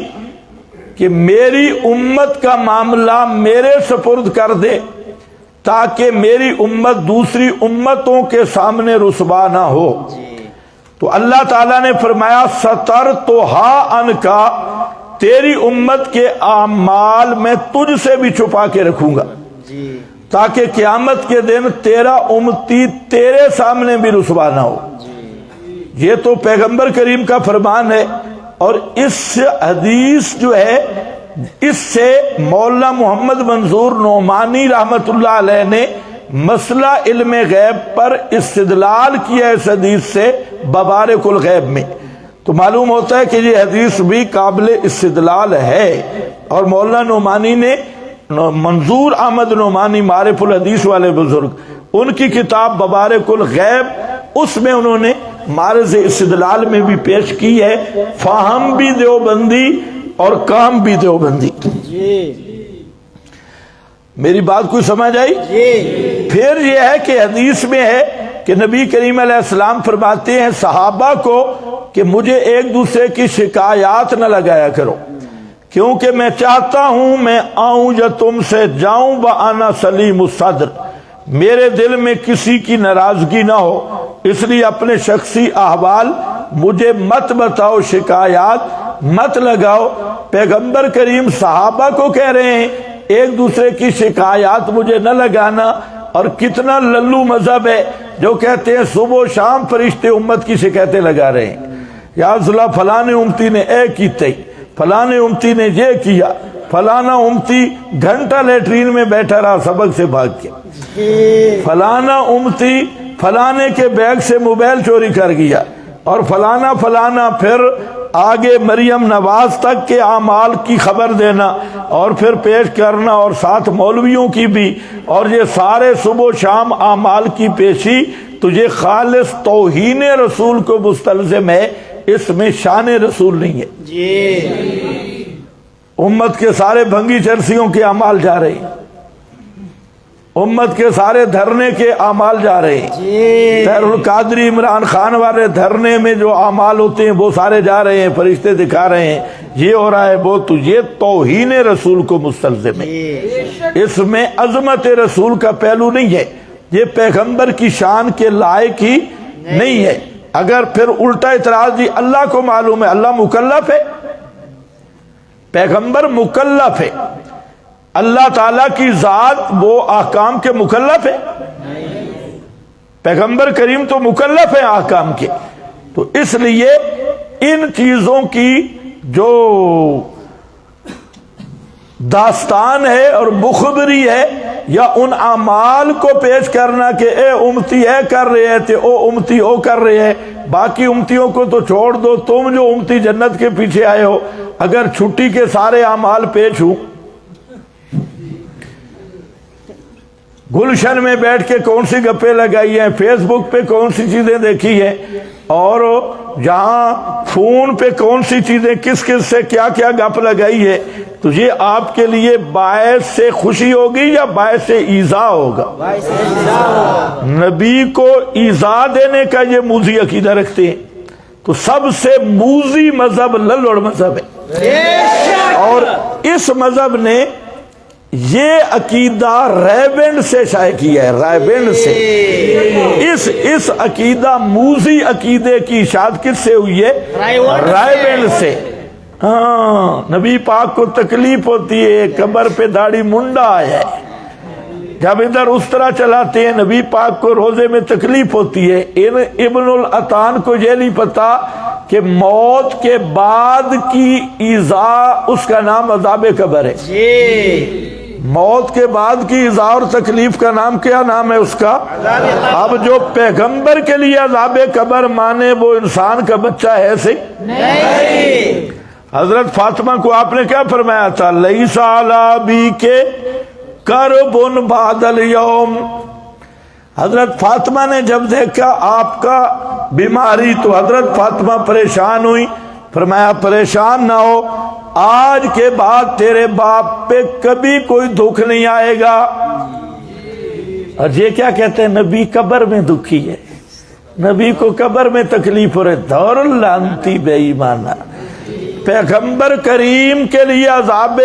کہ میری امت کا معاملہ میرے سپرد کر دے تاکہ میری امت دوسری امتوں کے سامنے رسوا نہ ہو۔ تو اللہ تعالیٰ نے فرمایا سترتھا عنکا، تیری امت کے اعمال میں تجھ سے بھی چھپا کے رکھوں گا تاکہ قیامت کے دن تیرا امتی تیرے سامنے بھی رسوا نہ ہو۔ یہ تو پیغمبر کریم کا فرمان ہے۔ اور اس حدیث جو ہے، اس سے مولانا محمد منظور نعمانی رحمت اللہ علیہ نے مسئلہ علم غیب پر استدلال کیا اس حدیث سے ببارک الغیب میں۔ تو معلوم ہوتا ہے کہ یہ حدیث بھی قابل استدلال ہے۔ اور مولانا نعمانی نے، منظور احمد نعمانی معارف الحدیث والے بزرگ، ان کی کتاب ببارک الغیب، اس میں انہوں نے معرض استدلال میں بھی پیش کی ہے۔ فہم بھی دیوبندی اور کام بھی دیوبندی۔ میری بات کوئی سمجھ آئی؟ پھر یہ ہے کہ حدیث میں ہے کہ نبی کریم علیہ السلام فرماتے ہیں صحابہ کو کہ مجھے ایک دوسرے کی شکایات نہ لگایا کرو، کیونکہ میں چاہتا ہوں میں آؤں یا تم سے جاؤں وانا سلیم الصدر، میرے دل میں کسی کی ناراضگی نہ ہو، اس لیے اپنے شخصی احوال مجھے مت بتاؤ، شکایات مت لگاؤ۔ پیغمبر کریم صحابہ کو کہہ رہے ہیں ایک دوسرے کی شکایات مجھے نہ لگانا۔ اور کتنا للو مذہب ہے جو کہتے ہیں صبح و شام فرشتے امت کی شکایتیں لگا رہے ہیں، یا اللہ فلانے امتی نے اے کیتے، فلانے امتی نے یہ کیا، فلانا امتی گھنٹہ لیٹرین میں بیٹھا رہا سبق سے بھاگ کے، فلانا امتی فلانے کے بیگ سے موبائل چوری کر گیا، اور فلانا فلانا، پھر آگے مریم نواز تک کے اعمال کی خبر دینا اور پھر پیش کرنا، اور ساتھ مولویوں کی بھی، اور یہ سارے صبح و شام اعمال کی پیشی، تو یہ خالص توہین رسول کو مستلزم ہے، اس میں شان رسول نہیں ہے جی۔ امت کے سارے بھنگی چرسیوں کے اعمال جا رہے ہیں، امت کے سارے دھرنے کے اعمال جا رہے ہیں، طاہر القادری عمران خان والے دھرنے میں جو اعمال ہوتے ہیں وہ سارے جا رہے ہیں، فرشتے دکھا رہے ہیں، یہ ہو رہا ہے وہ، تو یہ توہین رسول کو مستلزم ہے، اس میں عظمت رسول کا پہلو نہیں ہے، یہ پیغمبر کی شان کے لائق ہی نہیں ہے۔ اگر پھر الٹا اعتراض، جی اللہ کو معلوم ہے، اللہ مکلف ہے، پیغمبر مکلف ہے، اللہ تعالیٰ کی ذات وہ احکام کے مکلف ہے، پیغمبر کریم تو مکلف ہے احکام کے، تو اس لیے ان چیزوں کی جو داستان ہے اور مخبری ہے، یا ان اعمال کو پیش کرنا کہ اے امتی اے کر رہے تھے، او امتی او کر رہے ہیں، باقی امتیوں کو تو چھوڑ دو، تم جو امتی جنت کے پیچھے آئے ہو، اگر چھٹی کے سارے اعمال پیش ہوں، گلشن میں بیٹھ کے کون سی گپیں لگائی ہیں، فیس بک پہ کون سی چیزیں دیکھی ہیں، اور جہاں فون پہ کون سی چیزیں کس کس سے کیا کیا گپ لگائی ہے، تو یہ آپ کے لیے باعث سے خوشی ہوگی یا باعث سے ایذا ہوگا؟ نبی کو ایذا دینے کا یہ موذی عقیدہ رکھتے ہیں، تو سب سے موذی مذہب للوڑ مذہب ہے، اور اس مذہب نے یہ عقیدہ رائبنڈ سے شائع کیا ہے، رائبنڈ سے، اس عقیدہ موذی عقیدے کی اشاعت کس سے ہوئی ہے؟ رائبنڈ سے۔ ہاں، نبی پاک کو تکلیف ہوتی ہے، قبر پہ داڑھی منڈا ہے، جب ادھر اس طرح چلاتے ہیں، نبی پاک کو روزے میں تکلیف ہوتی ہے۔ ابن العطان کو یہ نہیں پتا کہ موت کے بعد کی ایذا اس کا نام عذاب قبر ہے، موت کے بعد کی ایذا اور تکلیف کا نام کیا نام ہے اس کا؟ اب جو پیغمبر کے لیے عذاب قبر مانے وہ انسان کا بچہ ہے سی نہیں۔ حضرت فاطمہ کو آپ نے کیا فرمایا تھا؟ لیس علی بی کے کرب بعد الیوم۔ حضرت فاطمہ نے جب دیکھا آپ کا بیماری تو حضرت فاطمہ پریشان ہوئی، فرمایا پریشان نہ ہو، آج کے بعد تیرے باپ پہ کبھی کوئی دکھ نہیں آئے گا۔ اور یہ کیا کہتے ہیں؟ نبی قبر میں دکھی ہے، نبی کو قبر میں تکلیف ہو رہے، دور اللعنتی بے ایمانہ۔ پیغمبر کریم کے لیے عذاب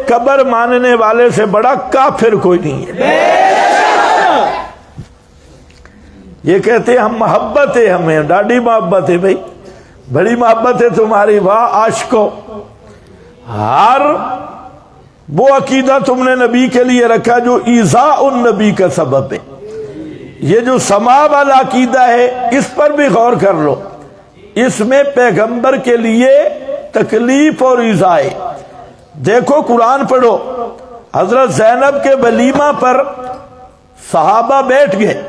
قبر ماننے والے سے بڑا کافر کوئی نہیں ہے۔ یہ کہتے ہیں ہم محبت ہے، ہمیں ڈاڈی محبت ہے، بھائی بڑی محبت ہے تمہاری، واہ عاشقو، ہر وہ عقیدہ تم نے نبی کے لیے رکھا جو ایذاء النبی کا سبب ہے۔ یہ جو سما والا عقیدہ ہے اس پر بھی غور کر لو، اس میں پیغمبر کے لیے تکلیف اور ایذاء ہے۔ دیکھو قرآن پڑھو، حضرت زینب کے ولیمہ پر صحابہ بیٹھ گئے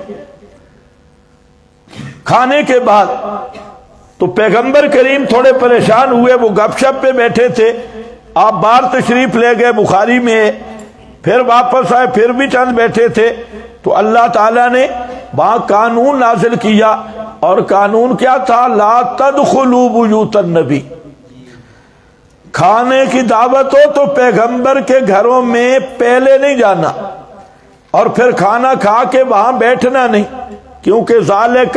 کھانے کے بعد، تو پیغمبر کریم تھوڑے پریشان ہوئے، وہ گپ شپ پہ بیٹھے تھے، آپ باہر تشریف لے گئے، بخاری میں ہے، پھر واپس آئے، پھر بھی چند بیٹھے تھے، تو اللہ تعالیٰ نے وہاں قانون نازل کیا، اور قانون کیا تھا؟ لا تدخلوا بیوت النبی، کھانے کی دعوت ہو تو پیغمبر کے گھروں میں پہلے نہیں جانا، اور پھر کھانا کھا کے وہاں بیٹھنا نہیں، کیونکہ ذالک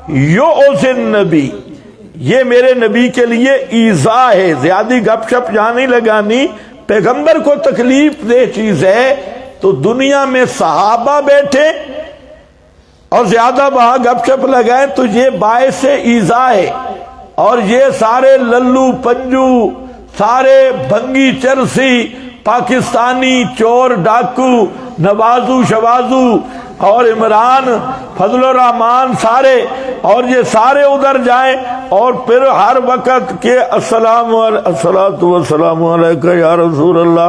یؤذی النبی، یہ میرے نبی کے لیے ایذا ہے، زیادہ گپ شپ جہاں نہیں لگانی، پیغمبر کو تکلیف دہ چیز ہے، تو دنیا میں صحابہ بیٹھے اور زیادہ وہاں گپ شپ لگائیں تو یہ باعث ایذا ہے، اور یہ سارے للو پنجو، سارے بھنگی چرسی، پاکستانی چور ڈاکو، نوازو شوازو اور عمران فضل الرحمان سارے، اور یہ سارے ادھر جائیں اور پھر ہر وقت کے السلام والسلام علیکہ یا رسول اللہ،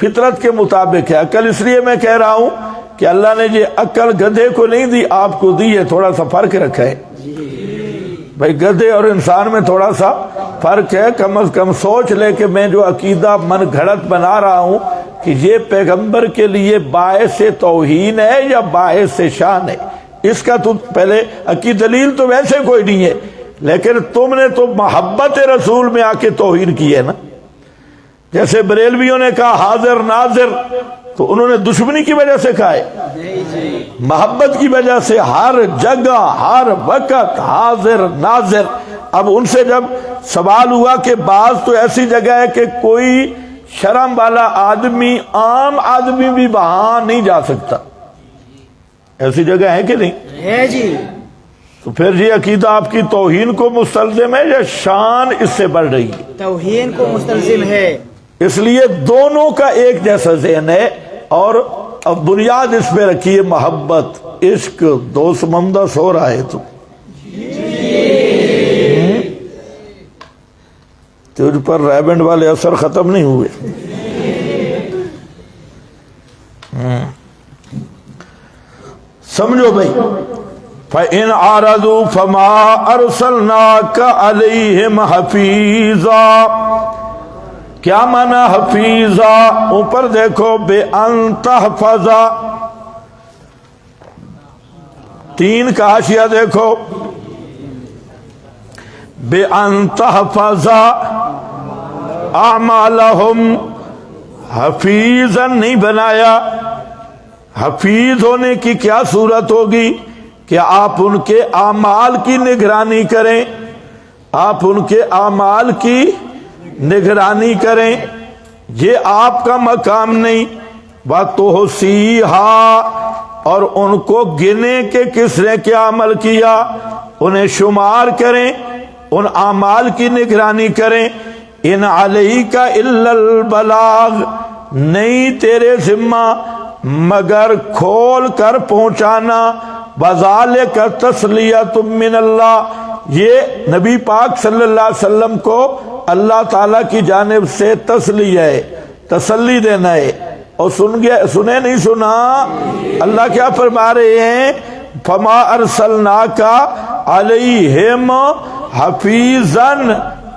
فطرت کے مطابق ہے. عقل اس لیے میں کہہ رہا ہوں کہ اللہ نے یہ عقل گدھے کو نہیں دی، آپ کو دی ہے. تھوڑا سا فرق رکھا ہے بھائی، گدھے اور انسان میں تھوڑا سا فرق ہے. کم از کم سوچ لے کہ میں جو عقیدہ من گھڑت بنا رہا ہوں کہ یہ پیغمبر کے لیے باعث توہین ہے یا باعث شان ہے. اس کا تو پہلے دلیل تو ویسے کوئی نہیں ہے، لیکن تم نے تو محبت رسول میں آ کے توہین کی ہے نا. جیسے بریلویوں نے کہا حاضر ناظر، تو انہوں نے دشمنی کی وجہ سے کہا ہے، محبت کی وجہ سے ہر جگہ ہر وقت حاضر ناظر. اب ان سے جب سوال ہوا کہ بعض تو ایسی جگہ ہے کہ کوئی شرم والا آدمی، عام آدمی بھی وہاں نہیں جا سکتا، ایسی جگہ ہے کہ نہیں ہے جی. تو پھر یہ عقیدہ آپ کی توہین کو مستلزم ہے یا شان اس سے بڑھ رہی ہے؟ توہین کو مستلزم ہے. اس لیے دونوں کا ایک جیسا ذہن ہے، اور اب بنیاد اس پہ رکھیے محبت، عشق. دوست ممدہ سو رہا ہے تو تجھ پر ریبنڈ والے اثر ختم نہیں ہوئے. سمجھو بھائی، فَإِنْ عَرَضُوا فَمَا أَرْسَلْنَاكَ عَلَيْهِمْ حَفِيظًا. کیا معنی حفیظا؟ اوپر دیکھو، بے ان تحفظا، 3 کا حاشیہ دیکھو، بے ان تحفظا اعمالہم. حفیظا نہیں بنایا. حفیظ ہونے کی کیا صورت ہوگی کہ آپ ان کے اعمال کی نگرانی کریں، آپ ان کے اعمال کی نگرانی کریں. یہ آپ کا مقام نہیں. وَتُحْصِيهَا، اور ان کو گنے کہ کس نے کیا عمل کیا، انہیں شمار کریں، ان اعمال کی نگرانی کریں. ان علیک الا البلاغ، نہیں تیرے ذمہ مگر کھول کر پہنچانا. وَذَلِكَ تَسْلِيَةٌ مِّنَ اللَّهِ، یہ نبی پاک صلی اللہ علیہ وسلم کو اللہ تعالیٰ کی جانب سے تسلیہ ہے، تسلی دینا ہے. اور سنے نہیں سنا، اللہ کیا فرما رہے ہیں، فما ارسلناک علیہم حفیظا.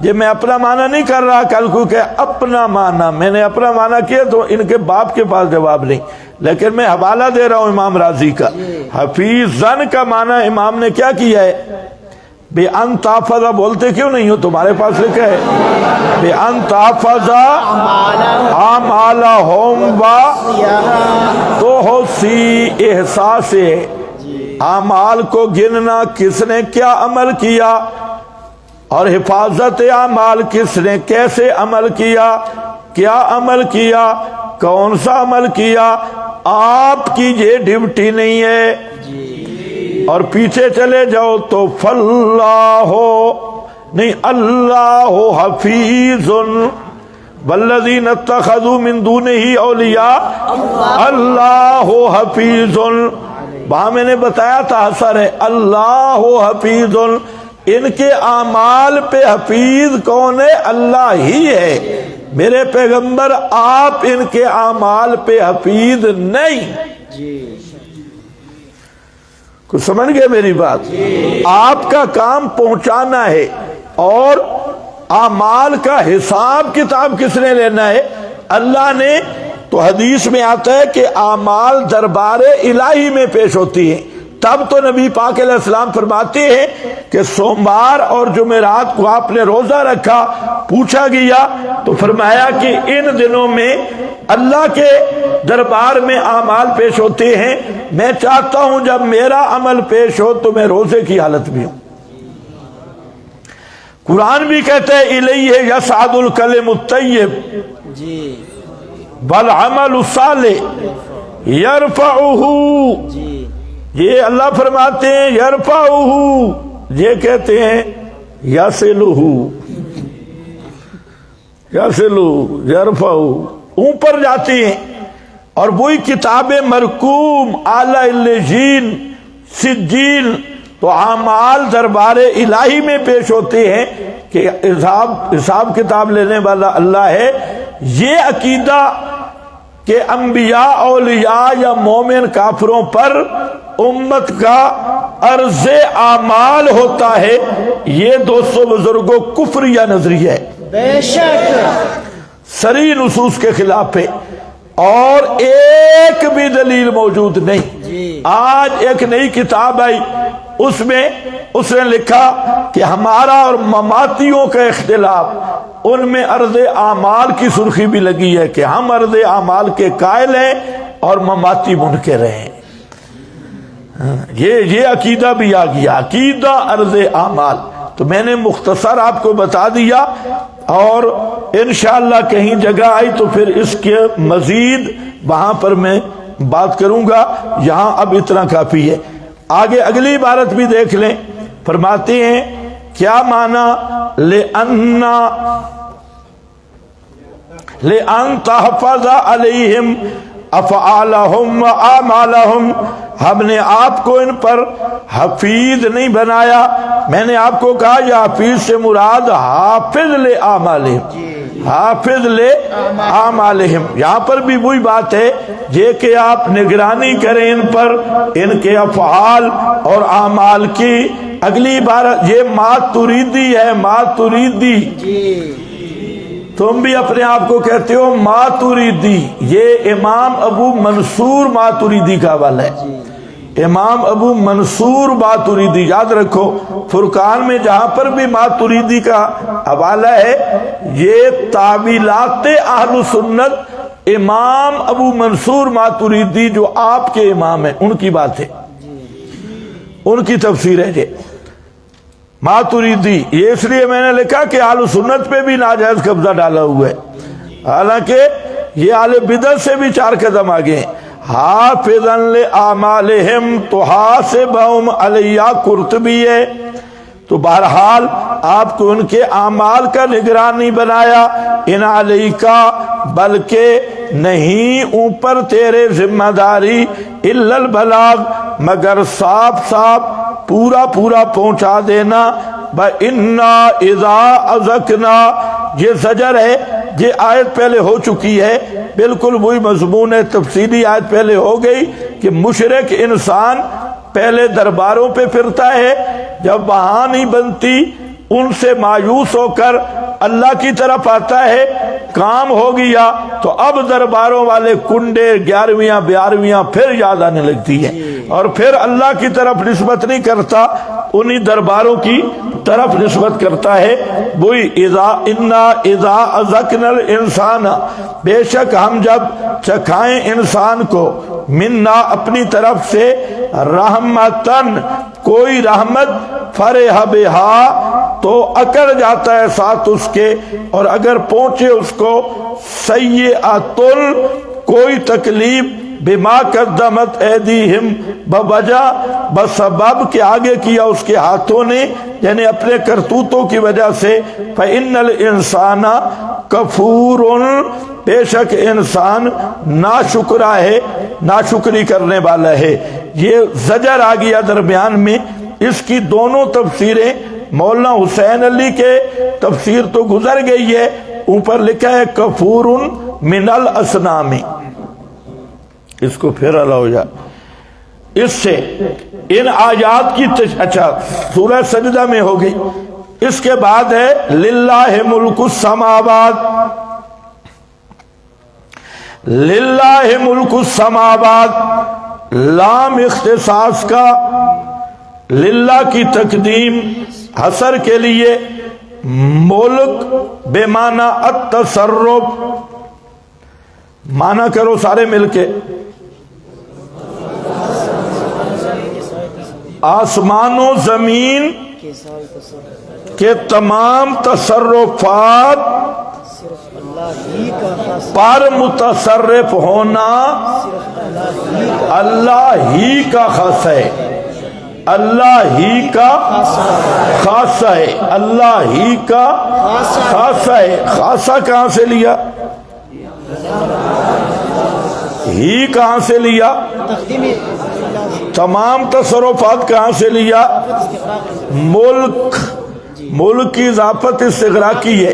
یہ میں اپنا معنی نہیں کر رہا کل کو کہ اپنا معنی، میں نے اپنا معنی کیا تو ان کے باپ کے پاس جواب نہیں، لیکن میں حوالہ دے رہا ہوں امام رازی کا. حفیظا کا معنی امام نے کیا کیا ہے؟ بے ان تحفظا بولتے کیوں نہیں ہو؟ تمہارے پاس لکھا ہے بے ان تحفظا اعمالہم وتحصی. احساس ہے اعمال کو گننا، کس نے کیا عمل کیا، اور حفاظت اعمال کس نے کیسے عمل کیا، کیا عمل کیا، کون سا عمل کیا. آپ کی یہ ڈیوٹی نہیں ہے. اور پیچھے چلے جاؤ تو فاللہ نہیں، اللہ حفیظ والذین اتخذوا من دونہ اولیاء اللہ حفیظ. وہاں میں نے بتایا تھا اثر ہے اللہ حفیظ. ان کے اعمال پہ حفیظ کون ہے؟ اللہ ہی ہے. میرے پیغمبر آپ ان کے اعمال پہ حفیظ نہیں. کچھ سمجھ گئے میری بات؟ آپ کا کام پہنچانا ہے، اور اعمال کا حساب کتاب کس نے لینا ہے؟ اللہ نے. تو حدیث میں آتا ہے کہ اعمال دربار الہی میں پیش ہوتی ہیں. تب تو نبی پاک علیہ السلام فرماتے ہیں کہ سوموار اور جمعرات کو آپ نے روزہ رکھا. پوچھا گیا تو فرمایا کہ ان دنوں میں اللہ کے دربار میں اعمال پیش ہوتے ہیں. میں چاہتا ہوں جب میرا عمل پیش ہو تو میں روزے کی حالت میں ہوں. قرآن بھی کہتے ہیں الیہ یصعد الکلم الطیب والعمل الصالح یرفعہ. یہ اللہ فرماتے ہیں یرفعہ، یہ کہتے ہیں یصلہ، یصلہ یرفعہ، اوپر جاتے ہیں. اور وہی کتاب مرقوم اعلی الجین سجین. تو اعمال دربار الہی میں پیش ہوتے ہیں کہ حساب کتاب لینے والا اللہ ہے. یہ عقیدہ کہ انبیاء اولیاء یا مومن کافروں پر امت کا عرض اعمال ہوتا ہے، یہ دوستو بزرگوں کفر یا نظریہ ہے، بے شک صریح نصوص کے خلاف ہے، اور ایک بھی دلیل موجود نہیں۔ آج ایک نئی کتاب آئی، اس میں اس نے لکھا کہ ہمارا اور مماتیوں کا اختلاف، ان میں عرض اعمال کی سرخی بھی لگی ہے کہ ہم عرض اعمال کے قائل ہیں اور مماتی منکر ہیں۔ یہ عقیدہ بھی آ گیا، عقیدہ عرض اعمال۔ تو میں نے مختصر آپ کو بتا دیا، اور انشاءاللہ کہیں جگہ آئی تو پھر اس کے مزید وہاں پر میں بات کروں گا، یہاں اب اتنا کافی ہے۔ آگے اگلی عبارت بھی دیکھ لیں، فرماتے ہیں کیا معنی لِأَن تَحْفَظَ عَلَيْهِمْ أَفْعَالَهُمْ وَأَعْمَالَهُمْ، ہم نے آپ کو ان پر حفیظ نہیں بنایا، میں نے آپ کو کہا یا حفیظ سے مراد حافظ لِأَعْمَالِهِمْ، حافظ لِأَعْمَالِهِمْ، یہاں پر بھی وہی بات ہے یہ کہ آپ نگرانی کریں ان پر، ان کے افعال اور اعمال کی۔ اگلی عبارت یہ ماتریدی ہے، ماتریدی، تم بھی اپنے آپ کو کہتے ہو ماتریدی، یہ امام ابو منصور ماتریدی کا حوالہ ہے، امام ابو منصور ماتریدی، یاد رکھو فرقان میں جہاں پر بھی ماتریدی کا حوالہ ہے، یہ تعویلات اہل سنت امام ابو منصور ماتریدی جو آپ کے امام ہیں ان کی بات ہے، ان کی تفسیر ہے۔ یہ ماتریدی، یہ اس لیے میں نے لکھا کہ اہل سنت پہ بھی ناجائز قبضہ ڈالا ہوا ہے، حالانکہ یہ اہل بدعت سے بھی 4 قدم آگے ہیں۔ حافظا لِأَعْمَالِهِمْ تُحَاسِبُهُمْ عَلَيْهَا قرطبی ہے، تو بہرحال آپ کو ان کے اعمال کا نگران نہیں بنایا، ان علیہ کا، بلکہ نہیں اوپر تیرے ذمہ داری، الا البلاغ، مگر صاف صاف پورا پورا پہنچا دینا۔ وَإِنَّا إِذَا أَذَقْنَا، یہ زجر ہے، یہ آیت پہلے ہو چکی ہے، بالکل وہی مضمون ہے، تفصیلی آیت پہلے ہو گئی کہ مشرک انسان پہلے درباروں پہ پھرتا ہے، جب وہاں نہیں بنتی ان سے مایوس ہو کر اللہ کی طرف آتا ہے، کام ہو گیا تو اب درباروں والے کنڈے 11ویں 12ویں پھر یاد آنے لگتی ہے، اور پھر اللہ کی طرف نسبت نہیں کرتا، انہی درباروں کی طرف نسبت کرتا ہے۔ وہی اذا اذقنا الانسان، بے شک ہم جب چکھائیں انسان کو، منا اپنی طرف سے، رحمتن کوئی رحمت، فرح بہا تو اکڑ جاتا ہے ساتھ اس کے، اور اگر پہنچے اس کو سیئۃ کوئی تکلیف، بما قدمت ایدیہم، بوجہ بسبب کے آگے کیا اس کے ہاتھوں نے، یعنی اپنے کرتوتوں کی وجہ سے، فإن الانسان کفور، بے شک انسان ناشکرا ہے، ناشکری کرنے والا ہے۔ یہ زجر آ گیا درمیان میں، اس کی دونوں تفسیریں، مولانا حسین علی کے تفسیر تو گزر گئی ہے، اوپر لکھا ہے کفور من الاسنام، اس کو پھر اللہ ہو جائے۔ اس سے ان آیات کی اچھا سورہ سجدہ میں ہو گئی، اس کے بعد ہے للہ ملک السماوات، للہ ملک السماوات، لام اختصاص کا، للہ کی تقدیم حصر کے لیے، ملک بے معنی التصرف، معنی کرو سارے مل کے، آسمان و زمین کے تمام تصرفات پر متصرف ہونا اللہ ہی کا خاص ہے، اللہ ہی کا خاصہ ہے، اللہ ہی کا خاصہ ہے۔ خاصہ کہاں سے لیا؟ ہی کہاں سے لیا؟ تمام تصرفات کہاں سے لیا؟ ملک، ملک کی اضافت استغراقی ہے،